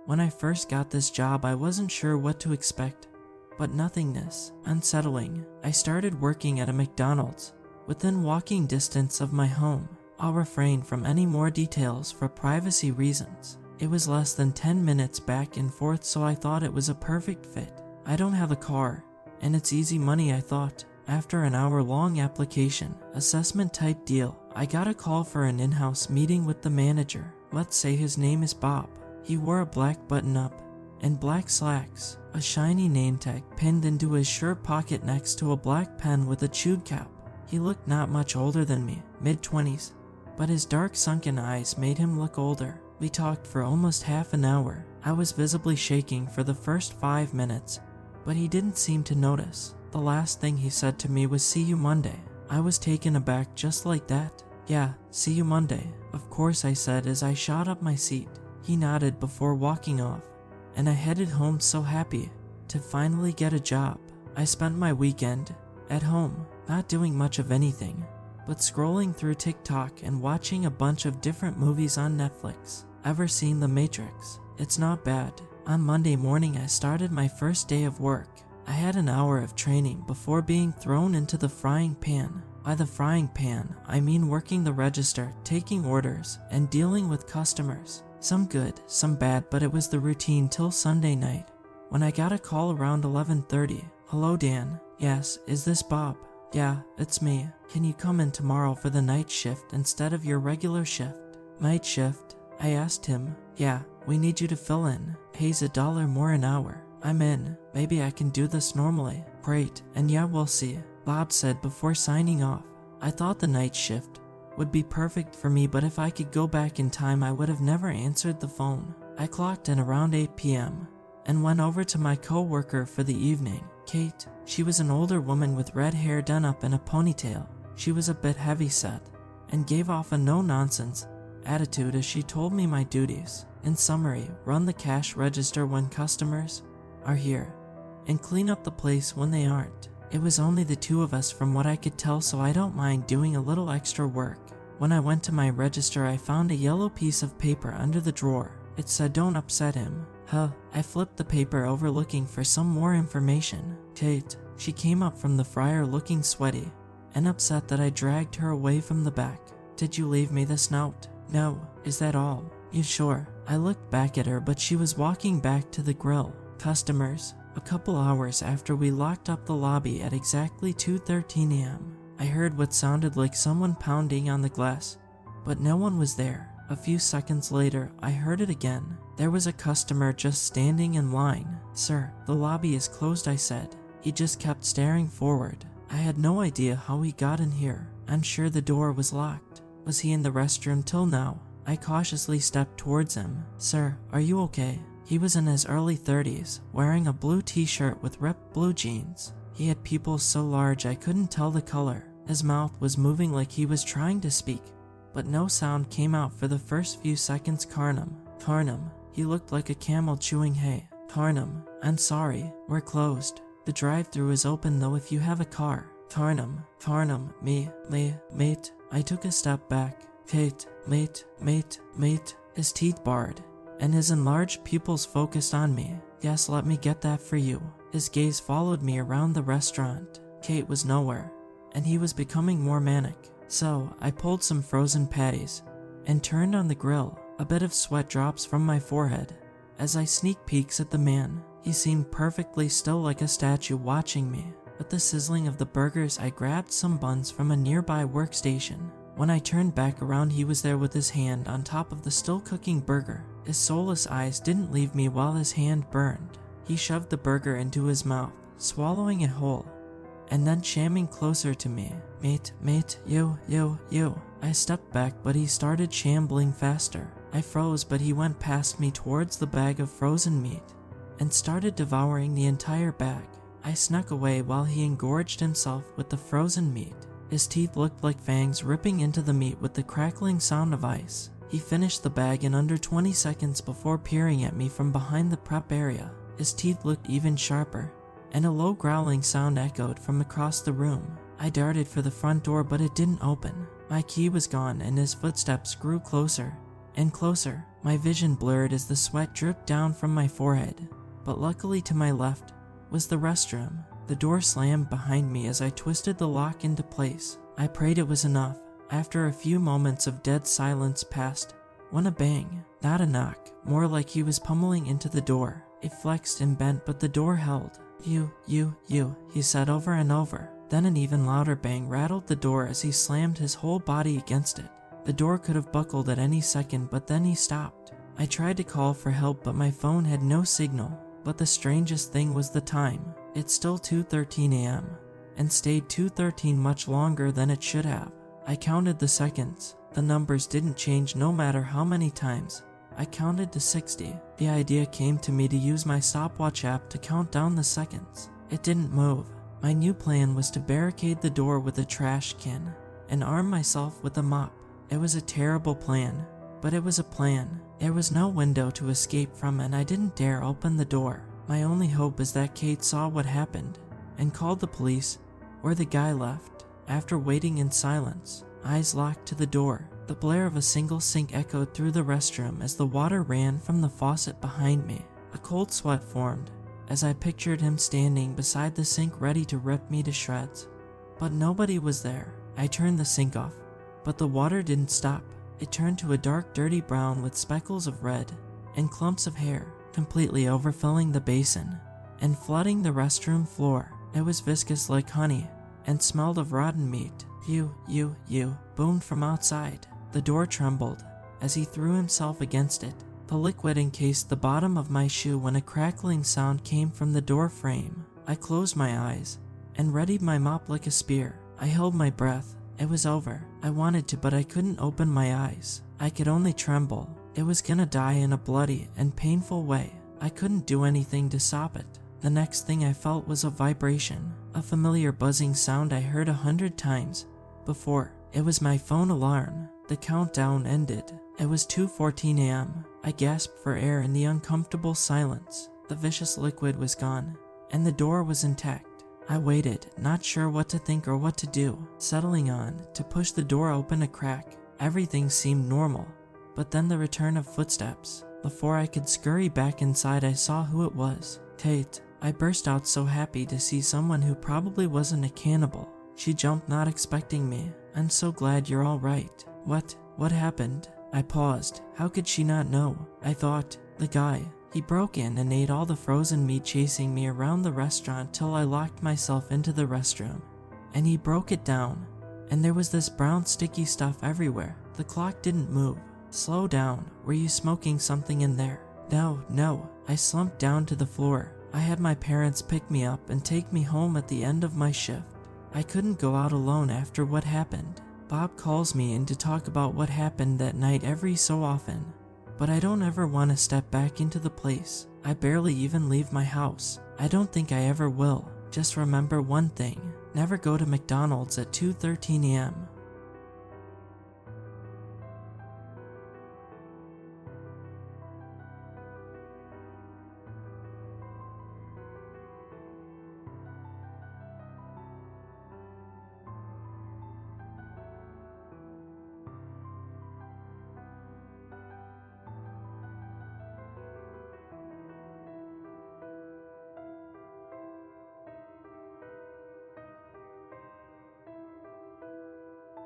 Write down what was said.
When I first got this job, I wasn't sure what to expect, but nothingness, unsettling. I started working at a McDonald's, within walking distance of my home. I'll refrain from any more details for privacy reasons. It was less than 10 minutes back and forth, so I thought it was a perfect fit. I don't have a car, and it's easy money, I thought. After an hour-long application, assessment type deal, I got a call for an in-house meeting with the manager. Let's say his name is Bob. He wore a black button-up and black slacks, a shiny name tag pinned into his shirt pocket next to a black pen with a chewed cap. He looked not much older than me, mid-20s, but his dark sunken eyes made him look older. We talked for almost half an hour. I was visibly shaking for the first 5 minutes, but he didn't seem to notice. The last thing he said to me was, "See you Monday." I was taken aback just like that. "Yeah, see you Monday." Of course, I said as I shot up my seat. He nodded before walking off, and I headed home so happy to finally get a job. I spent my weekend at home, not doing much of anything, but scrolling through TikTok and watching a bunch of different movies on Netflix. Ever seen The Matrix? It's not bad. On Monday morning, I started my first day of work. I had an hour of training before being thrown into the frying pan. By the frying pan, I mean working the register, taking orders, and dealing with customers. Some good, some bad, but it was the routine till Sunday night, when I got a call around 11:30. "Hello, Dan." "Yes, is this Bob?" "Yeah, it's me. Can you come in tomorrow for the night shift instead of your regular shift?" "Night shift?" I asked him. "Yeah, we need you to fill in. Pays $1 more an hour." "I'm in. Maybe I can do this normally." "Great, and yeah, we'll see," Bob said before signing off. I thought the night shift would be perfect for me, but if I could go back in time, I would have never answered the phone. I clocked in around 8 p.m. and went over to my co-worker for the evening, Kate. She was an older woman with red hair done up in a ponytail. She was a bit heavy-set and gave off a no-nonsense attitude as she told me my duties. In summary, run the cash register when customers are here, and clean up the place when they aren't. It was only the two of us from what I could tell, so I don't mind doing a little extra work. When I went to my register, I found a yellow piece of paper under the drawer. It said, "Don't upset him." I flipped the paper over looking for some more information. Kate. She came up from the fryer looking sweaty and upset that I dragged her away from the back. "Did you leave me this note?" "No." "Is that all?" "You sure?" I looked back at her, but she was walking back to the grill. Customers. A couple hours after we locked up the lobby at exactly 2:13 a.m., I heard what sounded like someone pounding on the glass, but no one was there. A few seconds later, I heard it again. There was a customer just standing in line. "Sir, the lobby is closed," I said. He just kept staring forward. I had no idea how he got in here. I'm sure the door was locked. Was he in the restroom till now? I cautiously stepped towards him. "Sir, are you okay?" He was in his early 30s, wearing a blue t-shirt with ripped blue jeans. He had pupils so large I couldn't tell the color. His mouth was moving like he was trying to speak, but no sound came out for the first few seconds. "Carnum." "Carnum." He looked like a camel chewing hay. "Carnum, I'm sorry, we're closed. The drive-thru is open though if you have a car." "Carnum." "Carnum, mate." I took a step back. "Kate, mate." His teeth bared, and his enlarged pupils focused on me. "Yes, let me get that for you." His gaze followed me around the restaurant. Kate was nowhere, and he was becoming more manic. So, I pulled some frozen patties and turned on the grill. A bit of sweat drops from my forehead as I sneak peeks at the man. He seemed perfectly still like a statue watching me. With the sizzling of the burgers, I grabbed some buns from a nearby workstation. When I turned back around, he was there with his hand on top of the still cooking burger. His soulless eyes didn't leave me while his hand burned. He shoved the burger into his mouth, swallowing it whole, and then shamming closer to me. Mate, you. I stepped back, but he started shambling faster. I froze, but he went past me towards the bag of frozen meat and started devouring the entire bag. I snuck away while he engorged himself with the frozen meat. His teeth looked like fangs ripping into the meat with the crackling sound of ice. He finished the bag in under 20 seconds before peering at me from behind the prep area. His teeth looked even sharper, and a low growling sound echoed from across the room. I darted for the front door, but it didn't open. My key was gone, and his footsteps grew closer and closer. My vision blurred as the sweat dripped down from my forehead, but luckily to my left was the restroom. The door slammed behind me as I twisted the lock into place. I prayed it was enough. After a few moments of dead silence passed, when a bang, not a knock, more like he was pummeling into the door. It flexed and bent, but the door held. You, he said over and over. Then an even louder bang rattled the door as he slammed his whole body against it. The door could have buckled at any second, but then he stopped. I tried to call for help, but my phone had no signal. But the strangest thing was the time. It's still 2:13 a.m. and stayed 2:13 much longer than it should have. I counted the seconds. The numbers didn't change no matter how many times. I counted to 60. The idea came to me to use my stopwatch app to count down the seconds. It didn't move. My new plan was to barricade the door with a trash can and arm myself with a mop. It was a terrible plan, but it was a plan. There was no window to escape from, and I didn't dare open the door. My only hope is that Kate saw what happened and called the police, or the guy left. After waiting in silence, eyes locked to the door, the blare of a single sink echoed through the restroom as the water ran from the faucet behind me. A cold sweat formed as I pictured him standing beside the sink ready to rip me to shreds. But nobody was there. I turned the sink off, but the water didn't stop. It turned to a dark, dirty brown with speckles of red and clumps of hair, completely overfilling the basin and flooding the restroom floor. It was viscous like honey and smelled of rotten meat. You, boomed from outside. The door trembled as he threw himself against it. The liquid encased the bottom of my shoe when a crackling sound came from the door frame. I closed my eyes and readied my mop like a spear. I held my breath. It was over. I wanted to, but I couldn't open my eyes. I could only tremble. It was gonna die in a bloody and painful way. I couldn't do anything to stop it. The next thing I felt was a vibration, a familiar buzzing sound I heard 100 times before. It was my phone alarm. The countdown ended. It was 2:14 a.m. I gasped for air in the uncomfortable silence. The vicious liquid was gone, and the door was intact. I waited, not sure what to think or what to do, settling on to push the door open a crack. Everything seemed normal, but then the return of footsteps. Before I could scurry back inside, I saw who it was. Kate. I burst out, so happy to see someone who probably wasn't a cannibal. She jumped, not expecting me. I'm so glad you're all right. What happened? I paused. How could she not know? I thought, the guy. He broke in and ate all the frozen meat, chasing me around the restaurant till I locked myself into the restroom. And he broke it down, and there was this brown sticky stuff everywhere. The clock didn't move. Slow down. Were you smoking something in there? No. I slumped down to the floor. I had my parents pick me up and take me home at the end of my shift. I couldn't go out alone after what happened. Bob calls me in to talk about what happened that night every so often, but I don't ever want to step back into the place. I barely even leave my house. I don't think I ever will. Just remember one thing: never go to McDonald's at 2:13 a.m.